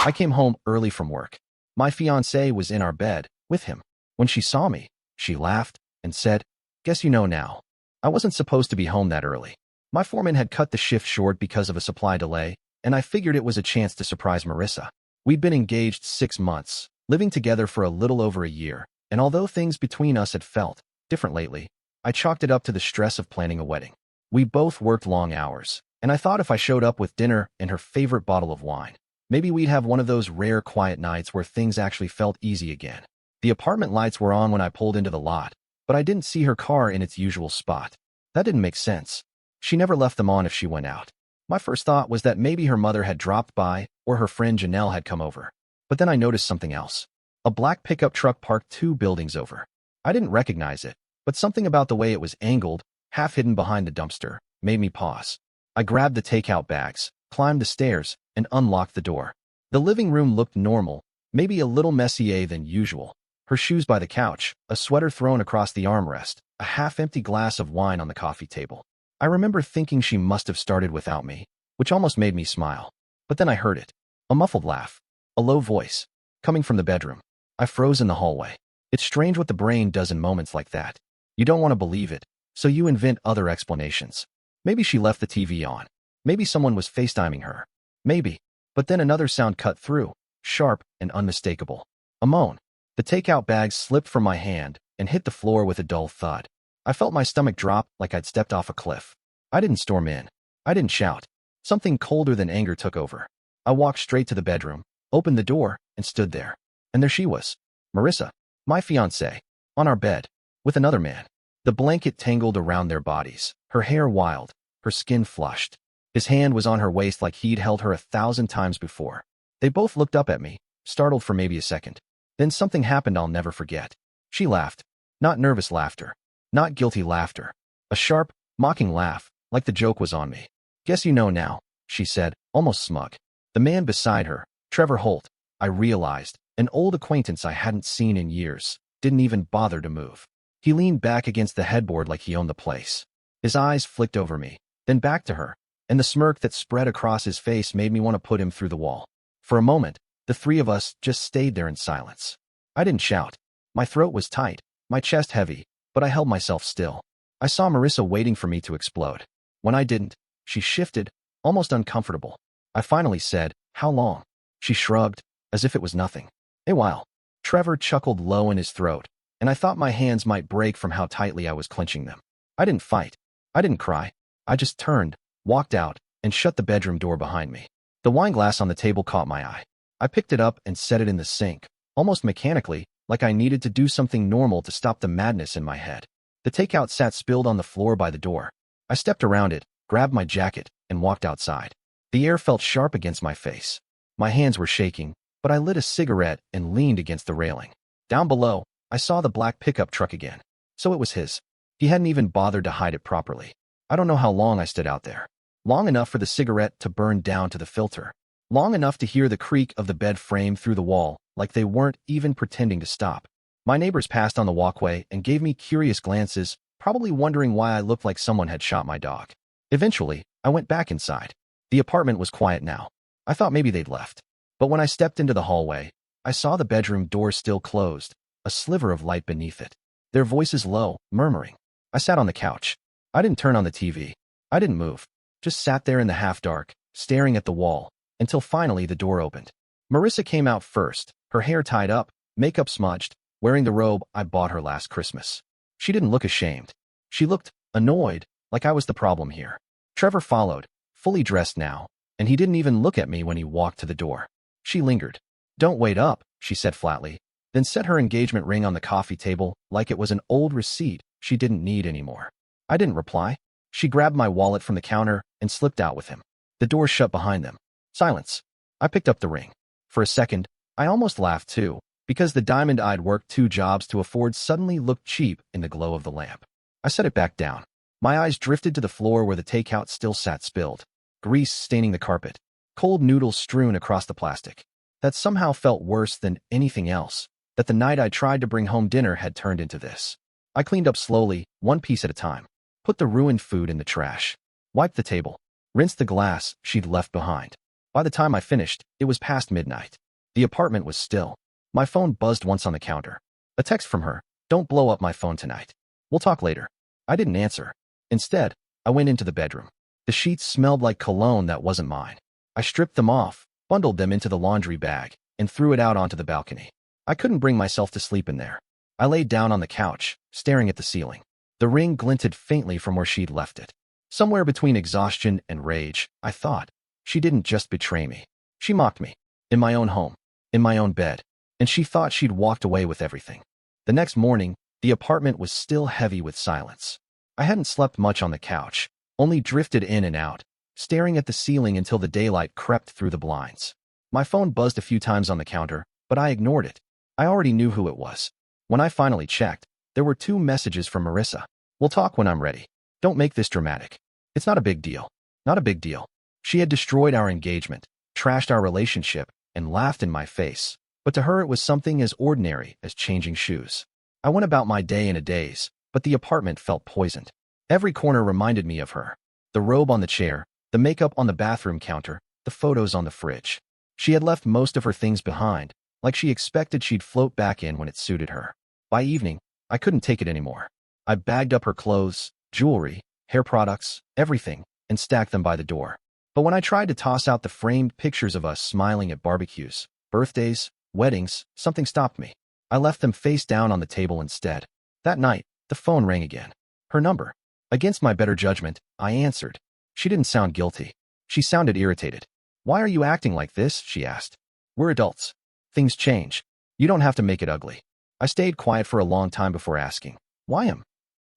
I came home early from work. My fiancée was in our bed with him. When she saw me, she laughed and said, "Guess you know now. I wasn't supposed to be home that early." My foreman had cut the shift short because of a supply delay, and I figured it was a chance to surprise Marissa. We'd been engaged 6 months, living together for a little over a year, and although things between us had felt different lately, I chalked it up to the stress of planning a wedding. We both worked long hours, and I thought if I showed up with dinner and her favorite bottle of wine, maybe we'd have one of those rare quiet nights where things actually felt easy again. The apartment lights were on when I pulled into the lot, but I didn't see her car in its usual spot. That didn't make sense. She never left them on if she went out. My first thought was that maybe her mother had dropped by or her friend Janelle had come over. But then I noticed something else. A black pickup truck parked 2 buildings over. I didn't recognize it, but something about the way it was angled, half hidden behind the dumpster, made me pause. I grabbed the takeout bags, climbed the stairs, and unlocked the door. The living room looked normal, maybe a little messier than usual. Her shoes by the couch, a sweater thrown across the armrest, a half-empty glass of wine on the coffee table. I remember thinking she must have started without me, which almost made me smile. But then I heard it. A muffled laugh. A low voice. Coming from the bedroom. I froze in the hallway. It's strange what the brain does in moments like that. You don't want to believe it, so you invent other explanations. Maybe she left the TV on. Maybe someone was FaceTiming her. Maybe. But then another sound cut through, sharp and unmistakable. A moan. The takeout bag slipped from my hand and hit the floor with a dull thud. I felt my stomach drop like I'd stepped off a cliff. I didn't storm in. I didn't shout. Something colder than anger took over. I walked straight to the bedroom, opened the door, and stood there. And there she was. Marissa, my fiancée, on our bed, with another man. The blanket tangled around their bodies, her hair wild, her skin flushed. His hand was on her waist like he'd held her 1,000 times before. They both looked up at me, startled for maybe a second. Then something happened I'll never forget. She laughed. Not nervous laughter. Not guilty laughter. A sharp, mocking laugh, like the joke was on me. "Guess you know now," she said, almost smug. The man beside her, Trevor Holt, I realized, an old acquaintance I hadn't seen in years, didn't even bother to move. He leaned back against the headboard like he owned the place. His eyes flicked over me, then back to her, and the smirk that spread across his face made me want to put him through the wall. For a moment, the three of us just stayed there in silence. I didn't shout. My throat was tight, my chest heavy, but I held myself still. I saw Marissa waiting for me to explode. When I didn't, she shifted, almost uncomfortable. I finally said, "How long?" She shrugged, as if it was nothing. "A while." Trevor chuckled low in his throat, and I thought my hands might break from how tightly I was clenching them. I didn't fight. I didn't cry. I just turned, walked out, and shut the bedroom door behind me. The wine glass on the table caught my eye. I picked it up and set it in the sink, almost mechanically, like I needed to do something normal to stop the madness in my head. The takeout sat spilled on the floor by the door. I stepped around it, grabbed my jacket, and walked outside. The air felt sharp against my face. My hands were shaking, but I lit a cigarette and leaned against the railing. Down below, I saw the black pickup truck again. So it was his. He hadn't even bothered to hide it properly. I don't know how long I stood out there. Long enough for the cigarette to burn down to the filter. Long enough to hear the creak of the bed frame through the wall, like they weren't even pretending to stop. My neighbors passed on the walkway and gave me curious glances, probably wondering why I looked like someone had shot my dog. Eventually, I went back inside. The apartment was quiet now. I thought maybe they'd left. But when I stepped into the hallway, I saw the bedroom door still closed, a sliver of light beneath it. Their voices low, murmuring. I sat on the couch. I didn't turn on the TV. I didn't move. Just sat there in the half-dark, staring at the wall, until finally the door opened. Marissa came out first, her hair tied up, makeup smudged, wearing the robe I bought her last Christmas. She didn't look ashamed. She looked annoyed, like I was the problem here. Trevor followed, fully dressed now, and he didn't even look at me when he walked to the door. She lingered. "Don't wait up," she said flatly, then set her engagement ring on the coffee table like it was an old receipt she didn't need anymore. I didn't reply. She grabbed my wallet from the counter and slipped out with him. The door shut behind them. Silence. I picked up the ring. For a second, I almost laughed too, because the diamond I'd worked 2 jobs to afford suddenly looked cheap in the glow of the lamp. I set it back down. My eyes drifted to the floor where the takeout still sat spilled. Grease staining the carpet. Cold noodles strewn across the plastic. That somehow felt worse than anything else, that the night I tried to bring home dinner had turned into this. I cleaned up slowly, one piece at a time. Put the ruined food in the trash. Wiped the table. Rinsed the glass she'd left behind. By the time I finished, it was past midnight. The apartment was still. My phone buzzed once on the counter. A text from her. Don't blow up my phone tonight. We'll talk later. I didn't answer. Instead, I went into the bedroom. The sheets smelled like cologne that wasn't mine. I stripped them off, bundled them into the laundry bag, and threw it out onto the balcony. I couldn't bring myself to sleep in there. I laid down on the couch, staring at the ceiling. The ring glinted faintly from where she'd left it. Somewhere between exhaustion and rage, I thought. She didn't just betray me. She mocked me. In my own home. In my own bed. And she thought she'd walked away with everything. The next morning, the apartment was still heavy with silence. I hadn't slept much on the couch, only drifted in and out, staring at the ceiling until the daylight crept through the blinds. My phone buzzed a few times on the counter, but I ignored it. I already knew who it was. When I finally checked, there were 2 messages from Marissa. We'll talk when I'm ready. Don't make this dramatic. It's not a big deal. Not a big deal. She had destroyed our engagement, trashed our relationship, and laughed in my face. But to her it was something as ordinary as changing shoes. I went about my day in a daze, but the apartment felt poisoned. Every corner reminded me of her. The robe on the chair, the makeup on the bathroom counter, the photos on the fridge. She had left most of her things behind, like she expected she'd float back in when it suited her. By evening, I couldn't take it anymore. I bagged up her clothes, jewelry, hair products, everything, and stacked them by the door. But when I tried to toss out the framed pictures of us smiling at barbecues, birthdays, weddings, something stopped me. I left them face down on the table instead. That night, the phone rang again. Her number. Against my better judgment, I answered. She didn't sound guilty. She sounded irritated. Why are you acting like this? She asked. We're adults. Things change. You don't have to make it ugly. I stayed quiet for a long time before asking. Why him?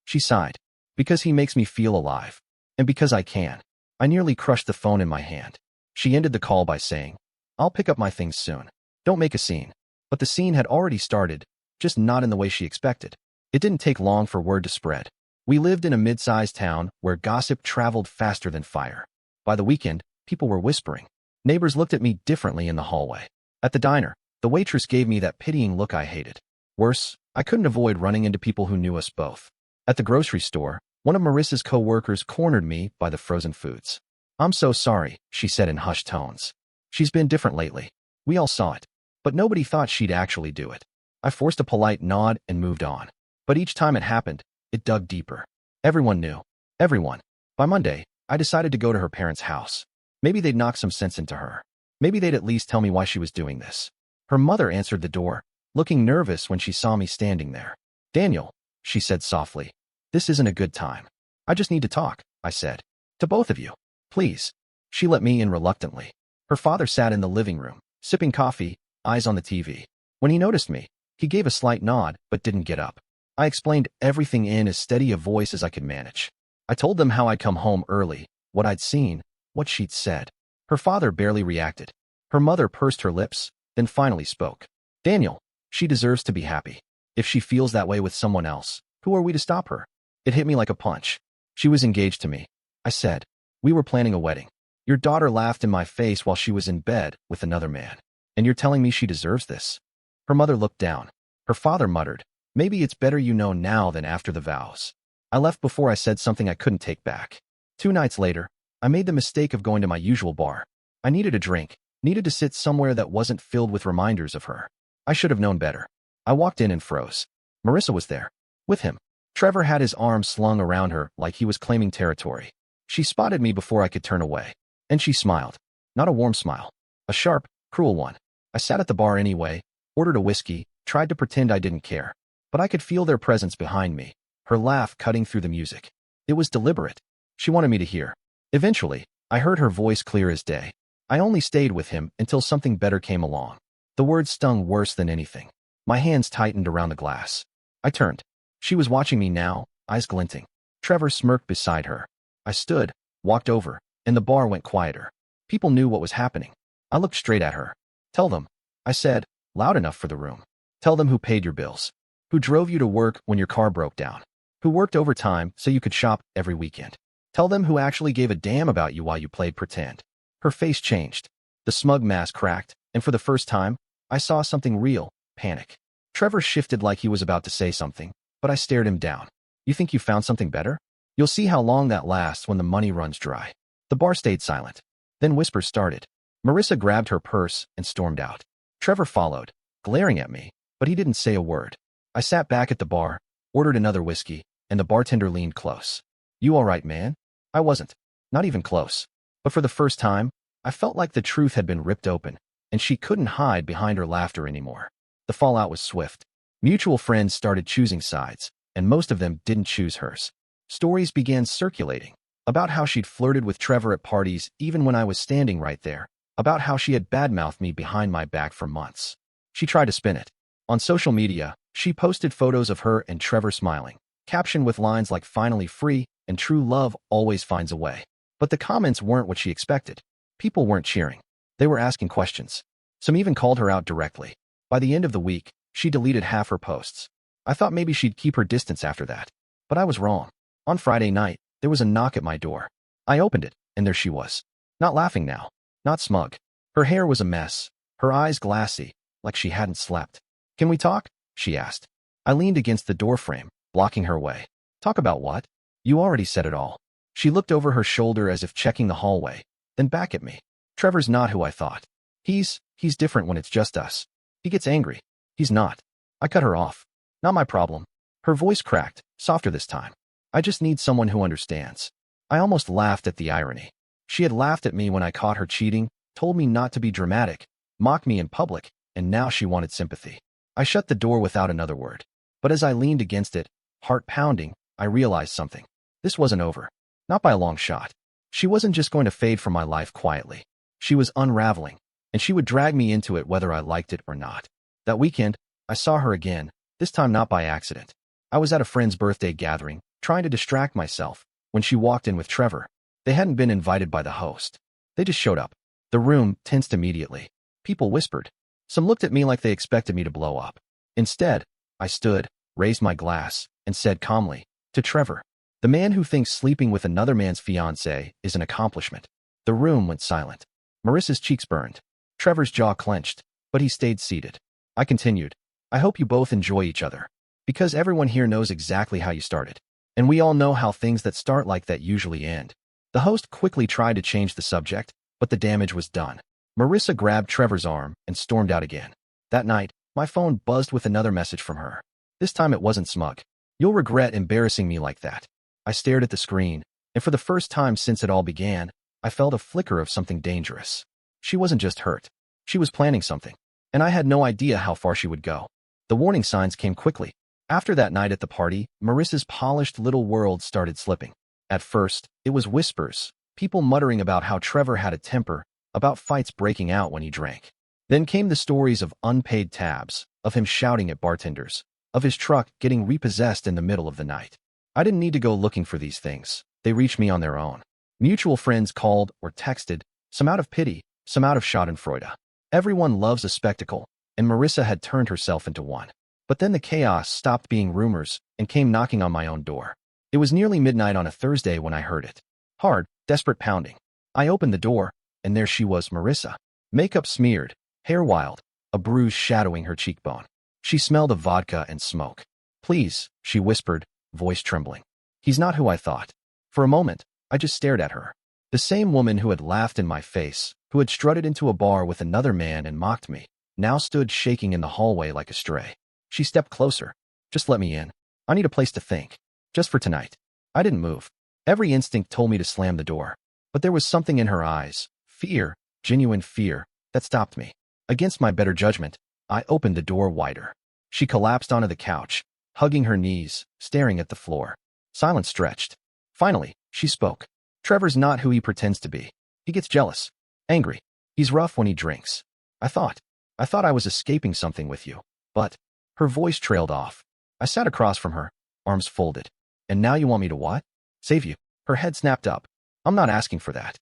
She sighed. Because he makes me feel alive. And because I can. I nearly crushed the phone in my hand. She ended the call by saying, I'll pick up my things soon. Don't make a scene. But the scene had already started, just not in the way she expected. It didn't take long for word to spread. We lived in a mid-sized town where gossip traveled faster than fire. By the weekend, people were whispering. Neighbors looked at me differently in the hallway. At the diner, the waitress gave me that pitying look I hated. Worse, I couldn't avoid running into people who knew us both. At the grocery store, one of Marissa's co-workers cornered me by the frozen foods. I'm so sorry, she said in hushed tones. She's been different lately. We all saw it. But nobody thought she'd actually do it. I forced a polite nod and moved on. But each time it happened, it dug deeper. Everyone knew. Everyone. By Monday, I decided to go to her parents' house. Maybe they'd knock some sense into her. Maybe they'd at least tell me why she was doing this. Her mother answered the door, looking nervous when she saw me standing there. Daniel, she said softly, this isn't a good time. I just need to talk, I said. To both of you. Please. She let me in reluctantly. Her father sat in the living room, sipping coffee, eyes on the TV. When he noticed me, he gave a slight nod but didn't get up. I explained everything in as steady a voice as I could manage. I told them how I'd come home early, what I'd seen, what she'd said. Her father barely reacted. Her mother pursed her lips, then finally spoke. Daniel, she deserves to be happy. If she feels that way with someone else, who are we to stop her? It hit me like a punch. She was engaged to me. I said. We were planning a wedding. Your daughter laughed in my face while she was in bed with another man. And you're telling me she deserves this? Her mother looked down. Her father muttered, maybe it's better you know now than after the vows. I left before I said something I couldn't take back. 2 nights later, I made the mistake of going to my usual bar. I needed a drink, needed to sit somewhere that wasn't filled with reminders of her. I should have known better. I walked in and froze. Marissa was there. With him. Trevor had his arms slung around her like he was claiming territory. She spotted me before I could turn away. And she smiled. Not a warm smile. A sharp, cruel one. I sat at the bar anyway, ordered a whiskey, tried to pretend I didn't care. But I could feel their presence behind me, her laugh cutting through the music. It was deliberate. She wanted me to hear. Eventually, I heard her voice clear as day. I only stayed with him until something better came along. The words stung worse than anything. My hands tightened around the glass. I turned. She was watching me now, eyes glinting. Trevor smirked beside her. I stood, walked over, and the bar went quieter. People knew what was happening. I looked straight at her. Tell them, I said, loud enough for the room. Tell them who paid your bills. Who drove you to work when your car broke down. Who worked overtime so you could shop every weekend. Tell them who actually gave a damn about you while you played pretend. Her face changed. The smug mask cracked, and for the first time, I saw something real, panic. Trevor shifted like he was about to say something, but I stared him down. You think you found something better? You'll see how long that lasts when the money runs dry. The bar stayed silent. Then whispers started. Marissa grabbed her purse and stormed out. Trevor followed, glaring at me, but he didn't say a word. I sat back at the bar, ordered another whiskey, and the bartender leaned close. "You all right, man?" I wasn't. Not even close. But for the first time, I felt like the truth had been ripped open, and she couldn't hide behind her laughter anymore. The fallout was swift. Mutual friends started choosing sides, and most of them didn't choose hers. Stories began circulating about how she'd flirted with Trevor at parties even when I was standing right there, about how she had badmouthed me behind my back for months. She tried to spin it. On social media, she posted photos of her and Trevor smiling, captioned with lines like "finally free" and "true love always finds a way." But the comments weren't what she expected. People weren't cheering. They were asking questions. Some even called her out directly. By the end of the week, she deleted half her posts. I thought maybe she'd keep her distance after that. But I was wrong. On Friday night, there was a knock at my door. I opened it, and there she was. Not laughing now. Not smug. Her hair was a mess. Her eyes glassy, like she hadn't slept. "Can we talk?" she asked. I leaned against the doorframe, blocking her way. "Talk about what?" "You already said it all." She looked over her shoulder as if checking the hallway, then back at me. "Trevor's not who I thought. He's different when it's just us. He gets angry. He's not." I cut her off. "Not my problem." Her voice cracked, softer this time. "I just need someone who understands." I almost laughed at the irony. She had laughed at me when I caught her cheating, told me not to be dramatic, mocked me in public, and now she wanted sympathy. I shut the door without another word. But as I leaned against it, heart pounding, I realized something. This wasn't over. Not by a long shot. She wasn't just going to fade from my life quietly. She was unraveling, and she would drag me into it whether I liked it or not. That weekend, I saw her again, this time not by accident. I was at a friend's birthday gathering, trying to distract myself, when she walked in with Trevor. They hadn't been invited by the host. They just showed up. The room tensed immediately. People whispered. Some looked at me like they expected me to blow up. Instead, I stood, raised my glass, and said calmly, "To Trevor, the man who thinks sleeping with another man's fiancée is an accomplishment." The room went silent. Marissa's cheeks burned. Trevor's jaw clenched, but he stayed seated. I continued, "I hope you both enjoy each other. Because everyone here knows exactly how you started. And we all know how things that start like that usually end." The host quickly tried to change the subject, but the damage was done. Marissa grabbed Trevor's arm and stormed out again. That night, my phone buzzed with another message from her. This time it wasn't smug. "You'll regret embarrassing me like that." I stared at the screen, and for the first time since it all began, I felt a flicker of something dangerous. She wasn't just hurt. She was planning something, and I had no idea how far she would go. The warning signs came quickly. After that night at the party, Marissa's polished little world started slipping. At first, it was whispers, people muttering about how Trevor had a temper, about fights breaking out when he drank. Then came the stories of unpaid tabs, of him shouting at bartenders, of his truck getting repossessed in the middle of the night. I didn't need to go looking for these things. They reached me on their own. Mutual friends called or texted, some out of pity, some out of schadenfreude. Everyone loves a spectacle, and Marissa had turned herself into one. But then the chaos stopped being rumors and came knocking on my own door. It was nearly midnight on a Thursday when I heard it. Hard, desperate pounding. I opened the door, and there she was, Marissa. Makeup smeared, hair wild, a bruise shadowing her cheekbone. She smelled of vodka and smoke. "Please," she whispered, voice trembling. "He's not who I thought." For a moment, I just stared at her. The same woman who had laughed in my face, who had strutted into a bar with another man and mocked me, now stood shaking in the hallway like a stray. She stepped closer. "Just let me in. I need a place to think. Just for tonight." I didn't move. Every instinct told me to slam the door. But there was something in her eyes, fear, genuine fear, that stopped me. Against my better judgment, I opened the door wider. She collapsed onto the couch, hugging her knees, staring at the floor. Silence stretched. Finally, she spoke. "Trevor's not who he pretends to be. He gets jealous, angry. He's rough when he drinks. I thought I was escaping something with you. But..." Her voice trailed off. I sat across from her, arms folded. "And now you want me to what?" "Save you." Her head snapped up. "I'm not asking for that.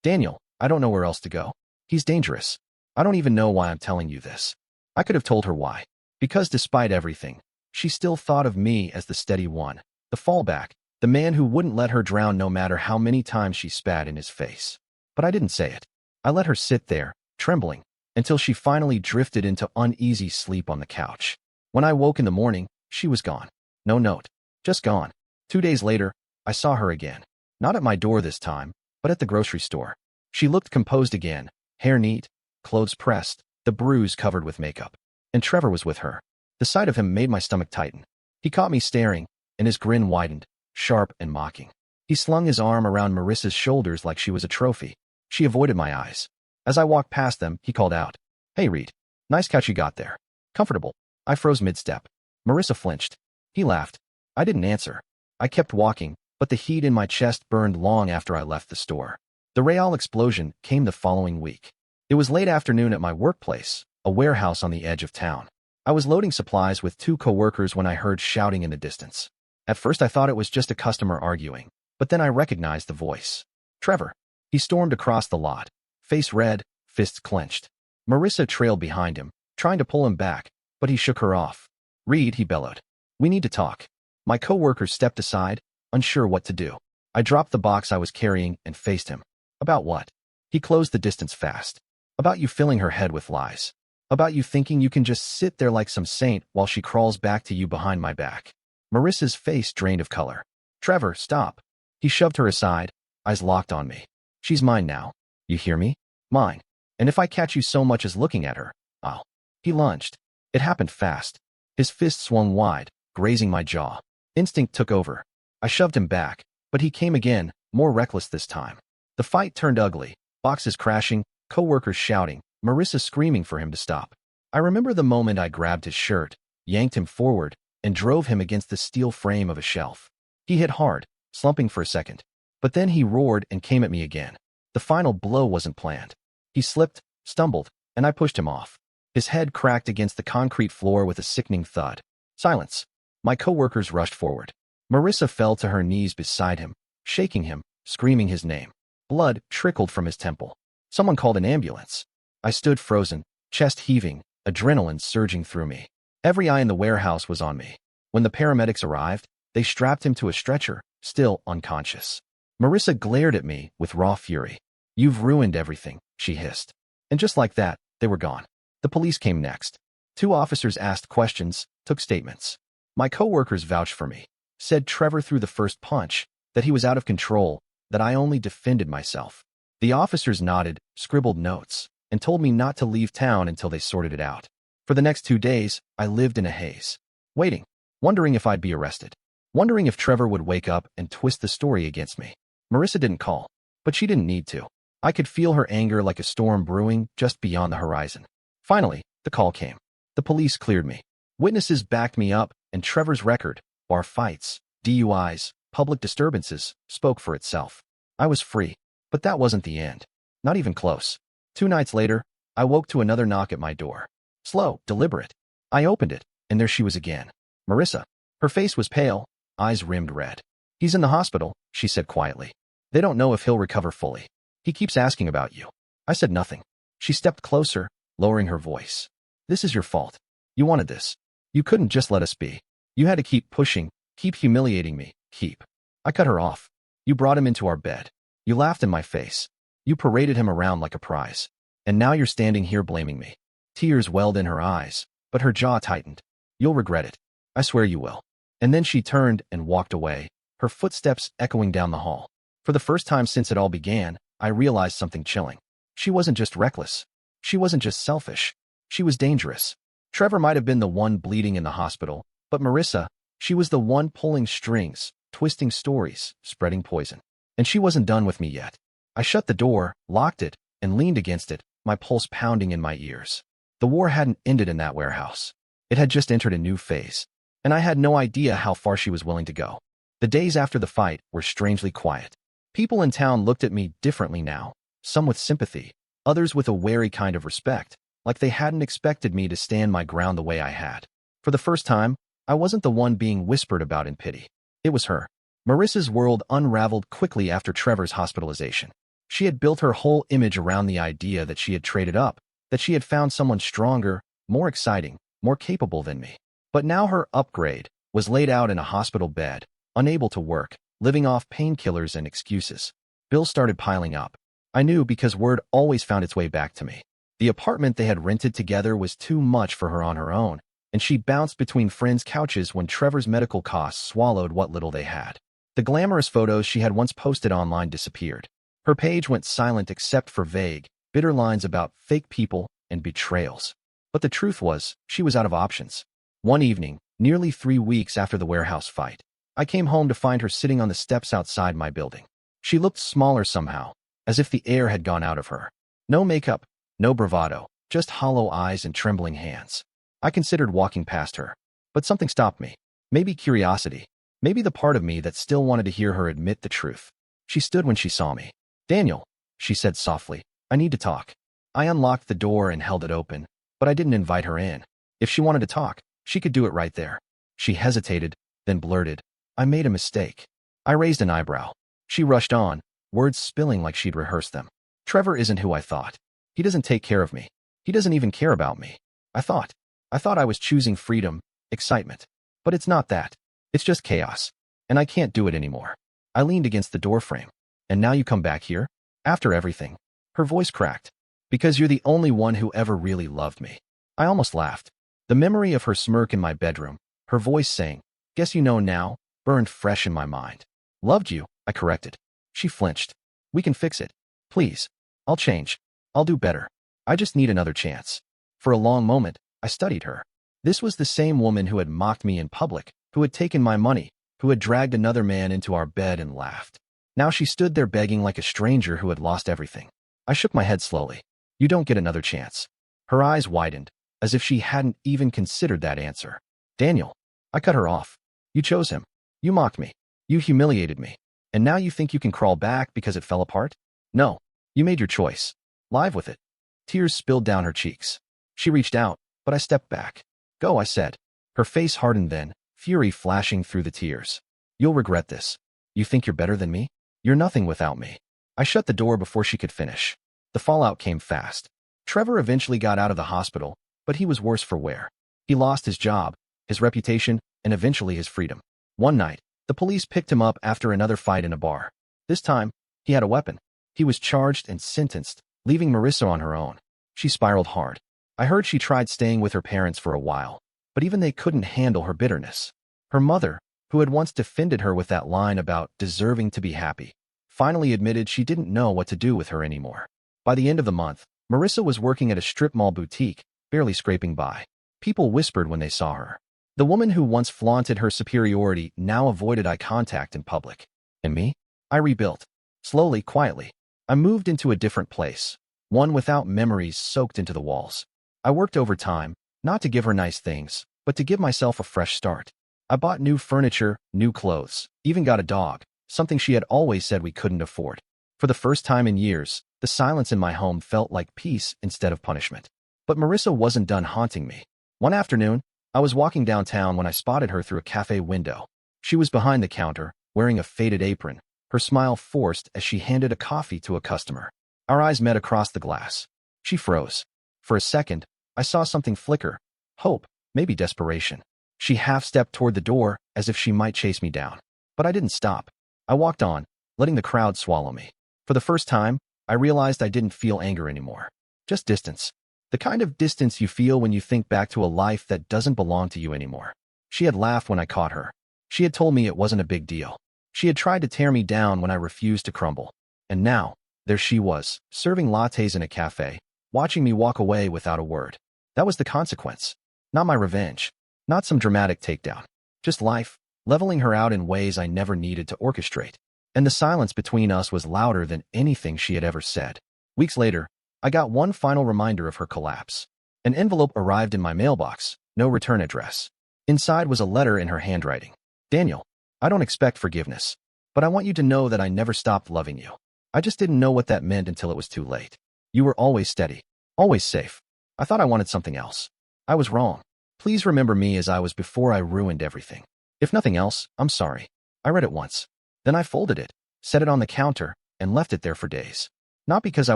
Daniel, I don't know where else to go. He's dangerous. I don't even know why I'm telling you this." I could have told her why. Because despite everything, she still thought of me as the steady one, the fallback, the man who wouldn't let her drown no matter how many times she spat in his face. But I didn't say it. I let her sit there, trembling, until she finally drifted into uneasy sleep on the couch. When I woke in the morning, she was gone. No note. Just gone. 2 days later, I saw her again. Not at my door this time, but at the grocery store. She looked composed again, hair neat, clothes pressed, the bruise covered with makeup. And Trevor was with her. The sight of him made my stomach tighten. He caught me staring, and his grin widened, sharp and mocking. He slung his arm around Marissa's shoulders like she was a trophy. She avoided my eyes. As I walked past them, he called out, "Hey, Reed. Nice couch you got there. Comfortable." I froze mid-step. Marissa flinched. He laughed. I didn't answer. I kept walking, but the heat in my chest burned long after I left the store. The Real explosion came the following week. It was late afternoon at my workplace, a warehouse on the edge of town. I was loading supplies with 2 coworkers when I heard shouting in the distance. At first I thought it was just a customer arguing, but then I recognized the voice. Trevor. He stormed across the lot, face red, fists clenched. Marissa trailed behind him, trying to pull him back, but he shook her off. "Reed," he bellowed. "We need to talk." My coworker stepped aside, unsure what to do. I dropped the box I was carrying and faced him. "About what?" He closed the distance fast. "About you filling her head with lies. About you thinking you can just sit there like some saint while she crawls back to you behind my back." Marissa's face drained of color. "Trevor, stop." He shoved her aside, eyes locked on me. "She's mine now. You hear me? Mine. And if I catch you so much as looking at her, I'll." He lunged. It happened fast. His fist swung wide, grazing my jaw. Instinct took over. I shoved him back, but he came again, more reckless this time. The fight turned ugly, boxes crashing, coworkers shouting, Marissa screaming for him to stop. I remember the moment I grabbed his shirt, yanked him forward, and drove him against the steel frame of a shelf. He hit hard, slumping for a second. But then he roared and came at me again. The final blow wasn't planned. He slipped, stumbled, and I pushed him off. His head cracked against the concrete floor with a sickening thud. Silence. My coworkers rushed forward. Marissa fell to her knees beside him, shaking him, screaming his name. Blood trickled from his temple. Someone called an ambulance. I stood frozen, chest heaving, adrenaline surging through me. Every eye in the warehouse was on me. When the paramedics arrived, they strapped him to a stretcher, still unconscious. Marissa glared at me with raw fury. "You've ruined everything," she hissed. And just like that, they were gone. The police came next. 2 officers asked questions, took statements. My coworkers vouched for me, said Trevor threw the first punch, that he was out of control, that I only defended myself. The officers nodded, scribbled notes, and told me not to leave town until they sorted it out. For the next 2 days, I lived in a haze, waiting, wondering if I'd be arrested, wondering if Trevor would wake up and twist the story against me. Marissa didn't call, but she didn't need to. I could feel her anger like a storm brewing just beyond the horizon. Finally, the call came. The police cleared me. Witnesses backed me up, and Trevor's record, bar fights, DUIs, public disturbances, spoke for itself. I was free, but that wasn't the end. Not even close. 2 nights later, I woke to another knock at my door. Slow, deliberate. I opened it, and there she was again. Marissa. Her face was pale, eyes rimmed red. "He's in the hospital," she said quietly. "They don't know if he'll recover fully. He keeps asking about you." I said nothing. She stepped closer, lowering her voice. "This is your fault. You wanted this. You couldn't just let us be. You had to keep pushing, keep humiliating me, keep." I cut her off. "You brought him into our bed. You laughed in my face. You paraded him around like a prize. And now you're standing here blaming me." Tears welled in her eyes, but her jaw tightened. "You'll regret it. I swear you will." And then she turned and walked away, her footsteps echoing down the hall. For the first time since it all began, I realized something chilling. She wasn't just reckless. She wasn't just selfish. She was dangerous. Trevor might have been the one bleeding in the hospital, but Marissa, she was the one pulling strings, twisting stories, spreading poison. And she wasn't done with me yet. I shut the door, locked it, and leaned against it, my pulse pounding in my ears. The war hadn't ended in that warehouse. It had just entered a new phase. And I had no idea how far she was willing to go. The days after the fight were strangely quiet. People in town looked at me differently now, some with sympathy, others with a wary kind of respect, like they hadn't expected me to stand my ground the way I had. For the first time, I wasn't the one being whispered about in pity. It was her. Marissa's world unraveled quickly after Trevor's hospitalization. She had built her whole image around the idea that she had traded up, that she had found someone stronger, more exciting, more capable than me. But now her upgrade was laid out in a hospital bed, unable to work, living off painkillers and excuses. Bills started piling up. I knew because word always found its way back to me. The apartment they had rented together was too much for her on her own, and she bounced between friends' couches when Trevor's medical costs swallowed what little they had. The glamorous photos she had once posted online disappeared. Her page went silent except for vague, bitter lines about fake people and betrayals. But the truth was, she was out of options. One evening, nearly 3 weeks after the warehouse fight, I came home to find her sitting on the steps outside my building. She looked smaller somehow, as if the air had gone out of her. No makeup, no bravado, just hollow eyes and trembling hands. I considered walking past her, but something stopped me. Maybe curiosity, maybe the part of me that still wanted to hear her admit the truth. She stood when she saw me. "Daniel," she said softly, "I need to talk." I unlocked the door and held it open, but I didn't invite her in. If she wanted to talk, she could do it right there. She hesitated, then blurted, "I made a mistake." I raised an eyebrow. She rushed on, words spilling like she'd rehearsed them. "Trevor isn't who I thought. He doesn't take care of me. He doesn't even care about me. I thought I was choosing freedom, excitement. But it's not that. It's just chaos. And I can't do it anymore." I leaned against the doorframe. "And now you come back here? After everything?" Her voice cracked. "Because you're the only one who ever really loved me." I almost laughed. The memory of her smirk in my bedroom, her voice saying, "Guess you know now," burned fresh in my mind. "Loved you," I corrected. She flinched. "We can fix it. Please. I'll change. I'll do better. I just need another chance." For a long moment, I studied her. This was the same woman who had mocked me in public, who had taken my money, who had dragged another man into our bed and laughed. Now she stood there begging like a stranger who had lost everything. I shook my head slowly. "You don't get another chance." Her eyes widened, as if she hadn't even considered that answer. "Daniel." I cut her off. "You chose him. You mocked me. You humiliated me. And now you think you can crawl back because it fell apart? No. You made your choice. Live with it." Tears spilled down her cheeks. She reached out, but I stepped back. "Go," I said. Her face hardened then, fury flashing through the tears. "You'll regret this. You think you're better than me? You're nothing without me." I shut the door before she could finish. The fallout came fast. Trevor eventually got out of the hospital, but he was worse for wear. He lost his job, his reputation, and eventually his freedom. One night, the police picked him up after another fight in a bar. This time, he had a weapon. He was charged and sentenced, leaving Marissa on her own. She spiraled hard. I heard she tried staying with her parents for a while, but even they couldn't handle her bitterness. Her mother, who had once defended her with that line about deserving to be happy, finally admitted she didn't know what to do with her anymore. By the end of the month, Marissa was working at a strip mall boutique, barely scraping by. People whispered when they saw her. The woman who once flaunted her superiority now avoided eye contact in public. And me? I rebuilt. Slowly, quietly. I moved into a different place, one without memories soaked into the walls. I worked overtime, not to give her nice things, but to give myself a fresh start. I bought new furniture, new clothes, even got a dog, something she had always said we couldn't afford. For the first time in years, the silence in my home felt like peace instead of punishment. But Marissa wasn't done haunting me. One afternoon, I was walking downtown when I spotted her through a cafe window. She was behind the counter, wearing a faded apron, her smile forced as she handed a coffee to a customer. Our eyes met across the glass. She froze. For a second, I saw something flicker. Hope, maybe desperation. She half-stepped toward the door, as if she might chase me down. But I didn't stop. I walked on, letting the crowd swallow me. For the first time, I realized I didn't feel anger anymore. Just distance. The kind of distance you feel when you think back to a life that doesn't belong to you anymore. She had laughed when I caught her. She had told me it wasn't a big deal. She had tried to tear me down when I refused to crumble. And now, there she was, serving lattes in a cafe, watching me walk away without a word. That was the consequence. Not my revenge. Not some dramatic takedown. Just life, leveling her out in ways I never needed to orchestrate. And the silence between us was louder than anything she had ever said. Weeks later, I got one final reminder of her collapse. An envelope arrived in my mailbox, no return address. Inside was a letter in her handwriting. "Daniel, I don't expect forgiveness, but I want you to know that I never stopped loving you. I just didn't know what that meant until it was too late. You were always steady, always safe. I thought I wanted something else. I was wrong. Please remember me as I was before I ruined everything. If nothing else, I'm sorry." I read it once. Then I folded it, set it on the counter, and left it there for days. Not because I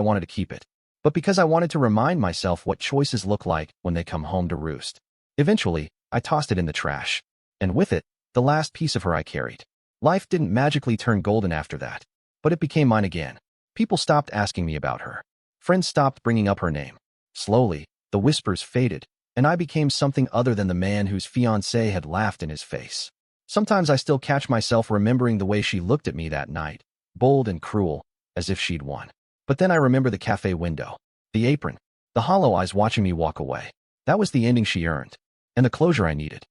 wanted to keep it, but because I wanted to remind myself what choices look like when they come home to roost. Eventually, I tossed it in the trash. And with it, the last piece of her I carried. Life didn't magically turn golden after that, but it became mine again. People stopped asking me about her. Friends stopped bringing up her name. Slowly, the whispers faded, and I became something other than the man whose fiancée had laughed in his face. Sometimes I still catch myself remembering the way she looked at me that night, bold and cruel, as if she'd won. But then I remember the cafe window, the apron, the hollow eyes watching me walk away. That was the ending she earned, and the closure I needed.